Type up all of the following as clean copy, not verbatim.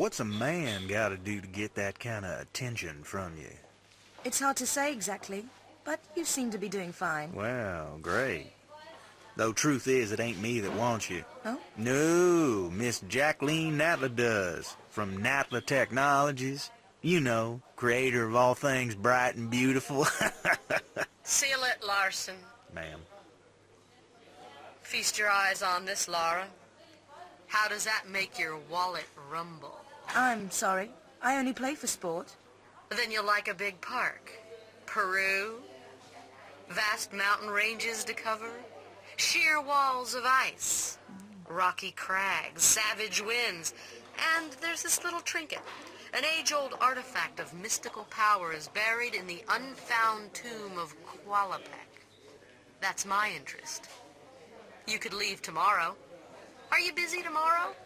What's a man gotta do to get that kind of attention from you? It's hard to say exactly, but you seem to be doing fine. Well, great. Though truth is, it ain't me that wants you. Oh? No, Miss Jacqueline Natla does, from Natla Technologies. You know, creator of all things bright and beautiful. Seal it, Larson. Ma'am. Feast your eyes on this, Lara. How does that make your wallet rumble? I'm sorry. I only play for sport. Then you'll like a big park. Peru, vast mountain ranges to cover, sheer walls of ice, rocky crags, savage winds, and there's this little trinket. An age-old artifact of mystical power is buried in the unfound tomb of Qualapec. That's my interest. You could leave tomorrow. Are you busy tomorrow?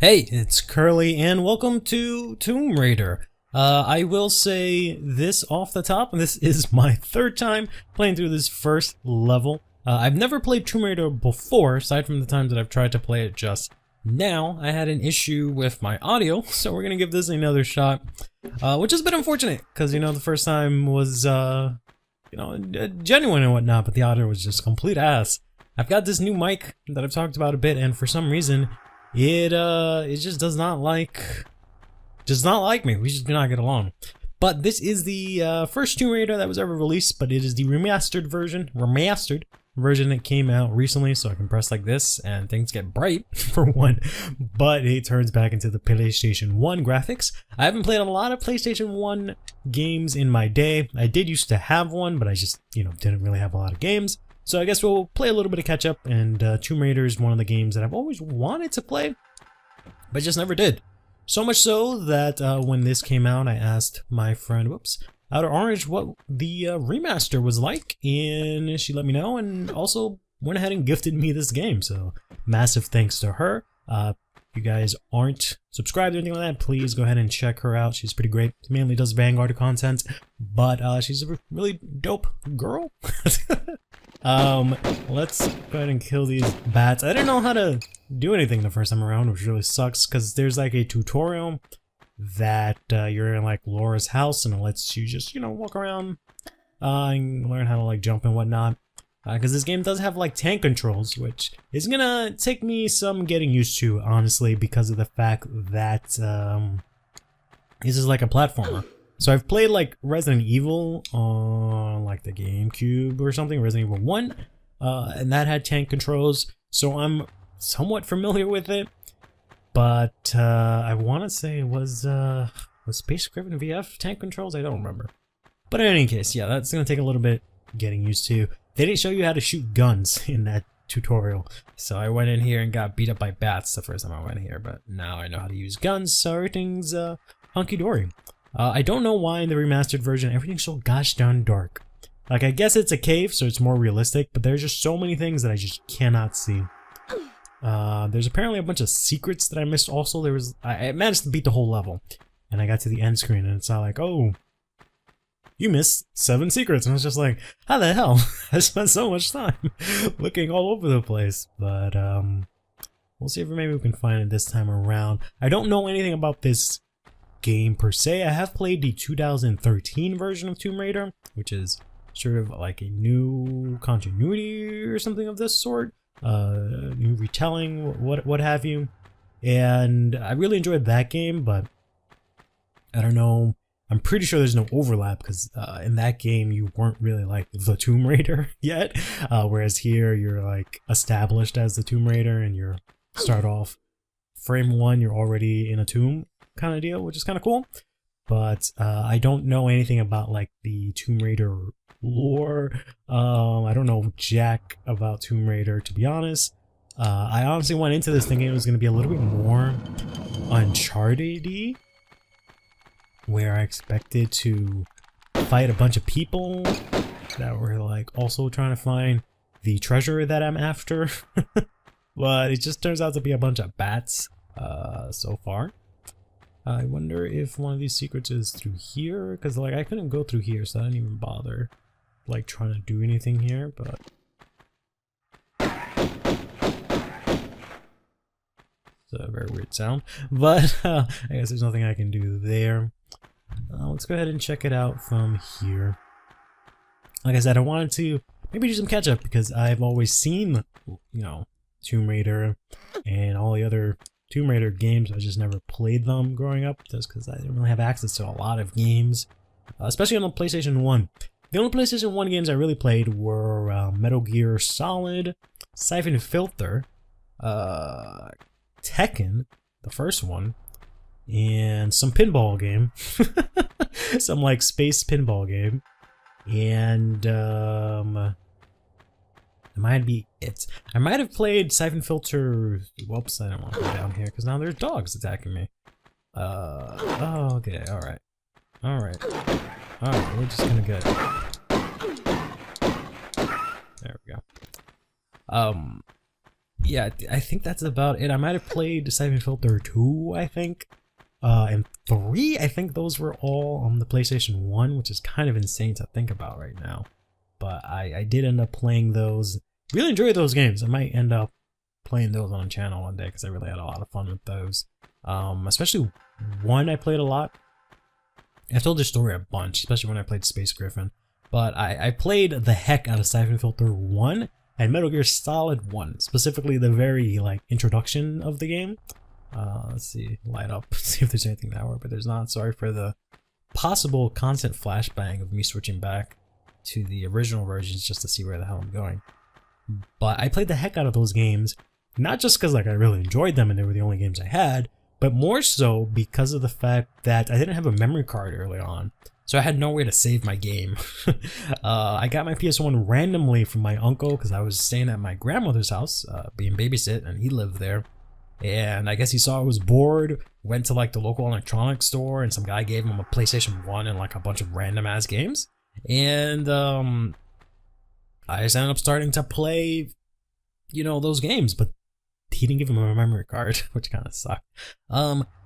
Hey, it's Curly and welcome to Tomb Raider. I will say this off the top, this is my third time playing through this first level. I've never played Tomb Raider before, aside from the times that I've tried to play it just now. I had an issue with my audio, so we're gonna give this another shot, which is a bit unfortunate, because, you know, the first time was, genuine and whatnot, but the audio was just complete ass. I've got this new mic that I've talked about a bit, and for some reason, it just does not like me. We just do not get along. But this is the first Tomb Raider that was ever released, but it is the remastered version that came out recently. So I can press like this and things get bright for one, but it turns back into the PlayStation 1 graphics. I haven't played a lot of PlayStation 1 games in my day. I did used to have one, but I just, didn't really have a lot of games. So I guess we'll play a little bit of catch up, and Tomb Raider is one of the games that I've always wanted to play, but just never did. So much so that when this came out, I asked my friend, out of Orange, what the remaster was like, and she let me know, and also went ahead and gifted me this game. So massive thanks to her. If you guys aren't subscribed or anything like that, please go ahead and check her out. She's pretty great. She mainly does Vanguard content, but she's a really dope girl. Let's go ahead and kill these bats. I didn't know how to do anything the first time around, which really sucks, because there's like a tutorial that you're in like Laura's house, and it lets you just, walk around and learn how to like jump and whatnot. Because this game does have like tank controls, which is gonna take me some getting used to, honestly, because of the fact that this is like a platformer. So I've played like Resident Evil on like the GameCube or something, Resident Evil 1, and that had tank controls, so I'm somewhat familiar with it. But I want to say it was Space Griffin VF tank controls? I don't remember. But in any case, yeah, that's gonna take a little bit getting used to. They didn't show you how to shoot guns in that tutorial. So I went in here and got beat up by bats the first time I went here, but now I know how to use guns, so everything's hunky-dory. I don't know why in the remastered version everything's so gosh darn dark. Like, I guess it's a cave, so it's more realistic, but there's just so many things that I just cannot see. There's apparently a bunch of secrets that I missed also. I managed to beat the whole level, and I got to the end screen, and it's all like, oh, you missed 7 secrets. And I was just like, how the hell? I spent so much time looking all over the place. But we'll see if maybe we can find it this time around. I don't know anything about this game per se. I have played the 2013 version of Tomb Raider, which is sort of like a new continuity or something of this sort. New retelling, what have you. And I really enjoyed that game, but I don't know. I'm pretty sure there's no overlap because in that game you weren't really like the Tomb Raider yet, whereas here you're like established as the Tomb Raider and you start off frame 1, you're already in a tomb kind of deal, which is kind of cool. But I don't know anything about like the Tomb Raider lore. I don't know jack about Tomb Raider, to be honest. I honestly went into this thinking it was going to be a little bit more Uncharted-y, where I expected to fight a bunch of people that were like also trying to find the treasure that I'm after. But it just turns out to be a bunch of bats so far. I wonder if one of these secrets is through here, because like I couldn't go through here, so I didn't even bother like trying to do anything here. But it's a very weird sound, but I guess there's nothing I can do there. Let's go ahead and check it out from here. Like I said, I wanted to maybe do some catch up because I've always seen, you know, Tomb Raider and all the other Tomb Raider games. I just never played them growing up just because I didn't really have access to a lot of games, especially on the PlayStation 1. The only PlayStation 1 games I really played were Metal Gear Solid, Siphon Filter, Tekken, the first one, and some pinball game. Some like space pinball game. And it might be it. I might have played Siphon Filter. Whoops, I don't want to go down here because now there's dogs attacking me. Oh, okay, alright. Alright, we're just gonna get. There we go. Yeah, I think that's about it. I might have played Siphon Filter 2, I think. And 3, I think those were all on the PlayStation 1, which is kind of insane to think about right now. But I did end up playing those. Really enjoyed those games. I might end up playing those on the channel one day because I really had a lot of fun with those. Especially 1 I played a lot. I've told this story a bunch, especially when I played Space Griffin. But I played the heck out of Siphon Filter 1 and Metal Gear Solid 1, specifically the very like introduction of the game. Let's see, light up, see if there's anything that works, but there's not. Sorry for the possible constant flashbang of me switching back to the original versions just to see where the hell I'm going. But I played the heck out of those games, not just because like I really enjoyed them and they were the only games I had, but more so because of the fact that I didn't have a memory card early on. So I had nowhere to save my game. I got my PS1 randomly from my uncle because I was staying at my grandmother's house, being babysit, and he lived there. And I guess he saw I was bored, went to like the local electronics store, and some guy gave him a PlayStation 1 and like a bunch of random ass games. And I just ended up starting to play, you know, those games, but he didn't give him a memory card, which kind of sucked.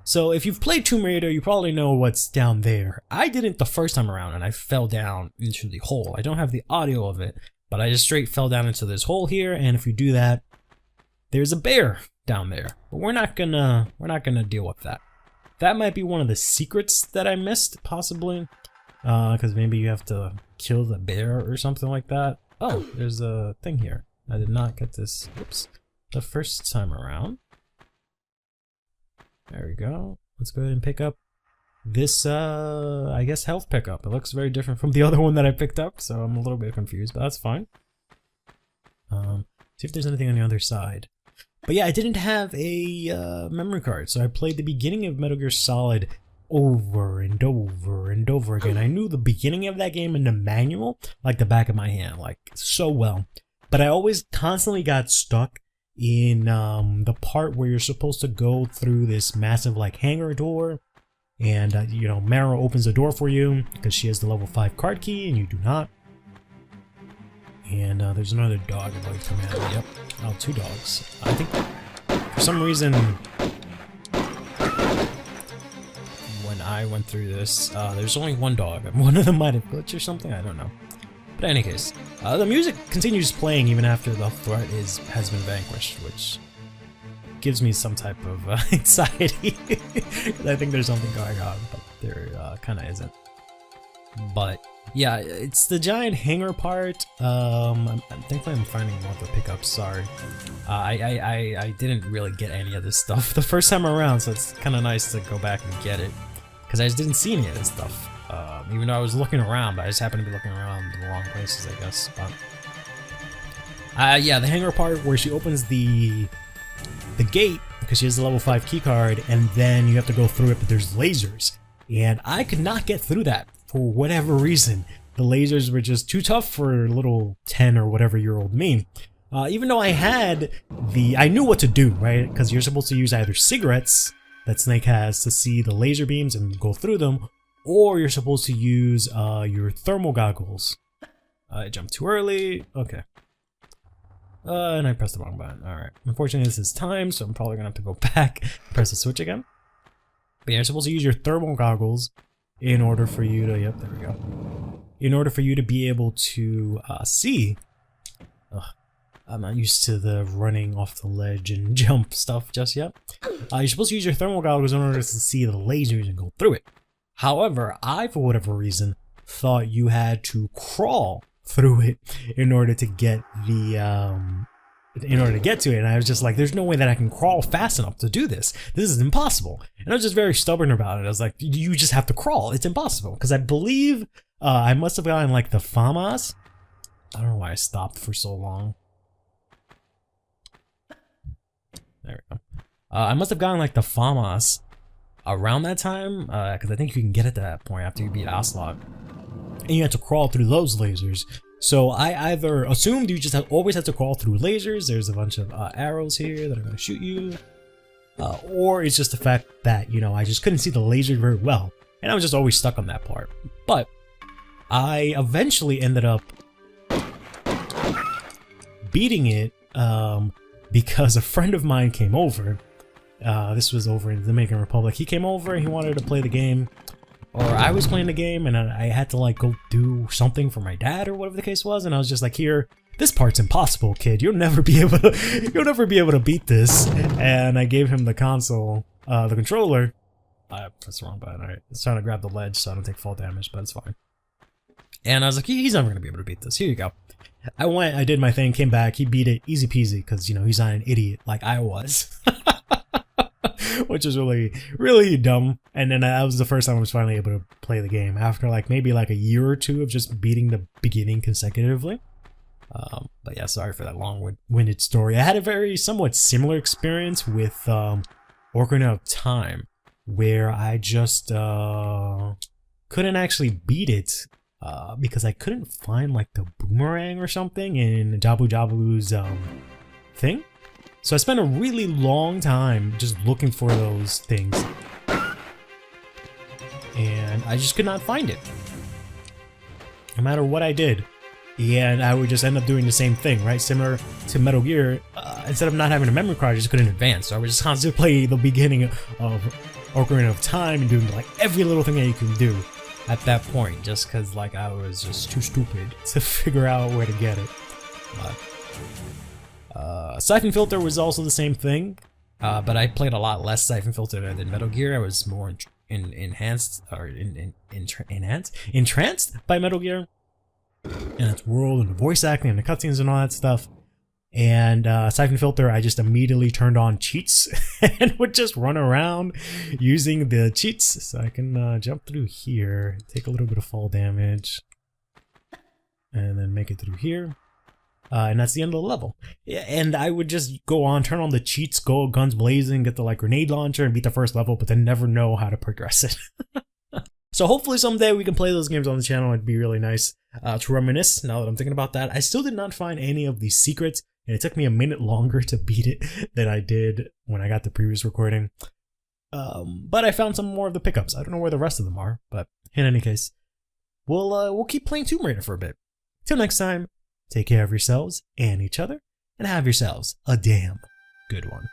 So if you've played Tomb Raider, you probably know what's down there. I didn't the first time around, and I fell down into the hole. I don't have the audio of it, but I just straight fell down into this hole here, and if you do that, there's a bear down there. But we're not gonna deal with that. That might be one of the secrets that I missed, possibly, because maybe you have to kill the bear or something like that. Oh, there's a thing here. I did not get this. Oops. The first time around. There we go. Let's go ahead and pick up this, I guess, health pickup. It looks very different from the other one that I picked up, so I'm a little bit confused, but that's fine. See if there's anything on the other side. But yeah, I didn't have a memory card, so I played the beginning of Metal Gear Solid over and over and over again. I knew the beginning of that game in the manual like the back of my hand, like so well. but I always constantly got stuck in the part where you're supposed to go through this massive like hangar door, and you know, Mara opens the door for you because she has the level 5 card key and you do not. And there's another dog about to come at me. Yep. Oh, 2 dogs. I think for some reason when I went through this, there's only 1 dog. One of them might have glitched or something, I don't know. But in any case, the music continues playing even after the threat has been vanquished, which gives me some type of anxiety. I think there's something going on, but there kind of isn't. But yeah, it's the giant hangar part. Thankfully I'm finding more of the pickups. Sorry, I didn't really get any of this stuff the first time around, so it's kind of nice to go back and get it because I just didn't see any of this stuff. Even though I was looking around, but I just happened to be looking around the wrong places, I guess. But yeah, the hangar part where she opens the gate because she has the level 5 key card, and then you have to go through it, but there's lasers, and I could not get through that for whatever reason. The lasers were just too tough for little 10 or whatever year old me. Even though I knew what to do, right? Because you're supposed to use either cigarettes that Snake has to see the laser beams and go through them, or you're supposed to use your thermal goggles. I jumped too early. Okay. And I pressed the wrong button. Alright. Unfortunately, this is timed, so I'm probably gonna have to go back, press the switch again. But yeah, you're supposed to use your thermal goggles in order for you to, yep, there we go. In order for you to be able to see. I'm not used to the running off the ledge and jump stuff just yet. You're supposed to use your thermal goggles in order to see the lasers and go through it. However, I, for whatever reason, thought you had to crawl through it in order to get the to it, and I was just like, there's no way that I can crawl fast enough to do this. This is impossible. And I was just very stubborn about it. I was like, you just have to crawl. It's impossible. Because I believe I must have gotten like the FAMAS. I don't know why I stopped for so long. There we go. I must have gotten like the FAMAS around that time, because I think you can get it to that point after you beat Ocelot. And you have to crawl through those lasers. So I either assumed you just always have to crawl through lasers, there's a bunch of arrows here that are going to shoot you, or it's just the fact that, you know, I just couldn't see the laser very well, and I was just always stuck on that part. But I eventually ended up beating it because a friend of mine came over. This was over in the Dominican Republic. He came over and he wanted to play the game. Or I was playing the game and I had to like go do something for my dad or whatever the case was, and I was just like, here, this part's impossible, kid. You'll never be able to beat this. And I gave him the console, the controller. I pressed the wrong button. Alright, it's trying to grab the ledge so I don't take fall damage, but it's fine. And I was like, he's never gonna be able to beat this. Here you go. I went, I did my thing, came back, he beat it easy peasy, because, you know, he's not an idiot like I was. Which is really, really dumb. And then that was the first time I was finally able to play the game after like maybe like a year or two of just beating the beginning consecutively. But yeah, sorry for that long-winded story. I had a very somewhat similar experience with Ocarina of Time, where I just couldn't actually beat it because I couldn't find like the boomerang or something in Jabu Jabu's thing. So I spent a really long time just looking for those things, and I just could not find it, no matter what I did. And I would just end up doing the same thing, right? Similar to Metal Gear, instead of not having a memory card, I just couldn't advance. So I would just constantly play the beginning of Ocarina of Time and doing like every little thing that you can do at that point, just because like I was just too stupid to figure out where to get it. Siphon Filter was also the same thing, but I played a lot less Siphon Filter than Metal Gear. I was more entranced by Metal Gear and its world and the voice acting and the cutscenes and all that stuff. And Siphon Filter, I just immediately turned on cheats and would just run around using the cheats. So I can jump through here, take a little bit of fall damage, and then make it through here. And that's the end of the level. And I would just go on, turn on the cheats, go guns blazing, get the like grenade launcher and beat the first level, but then never know how to progress it. So hopefully someday we can play those games on the channel. It'd be really nice. to reminisce, now that I'm thinking about that, I still did not find any of these secrets, and it took me a minute longer to beat it than I did when I got the previous recording. But I found some more of the pickups. I don't know where the rest of them are, but in any case, we'll keep playing Tomb Raider for a bit. Till next time, take care of yourselves and each other, and have yourselves a damn good one.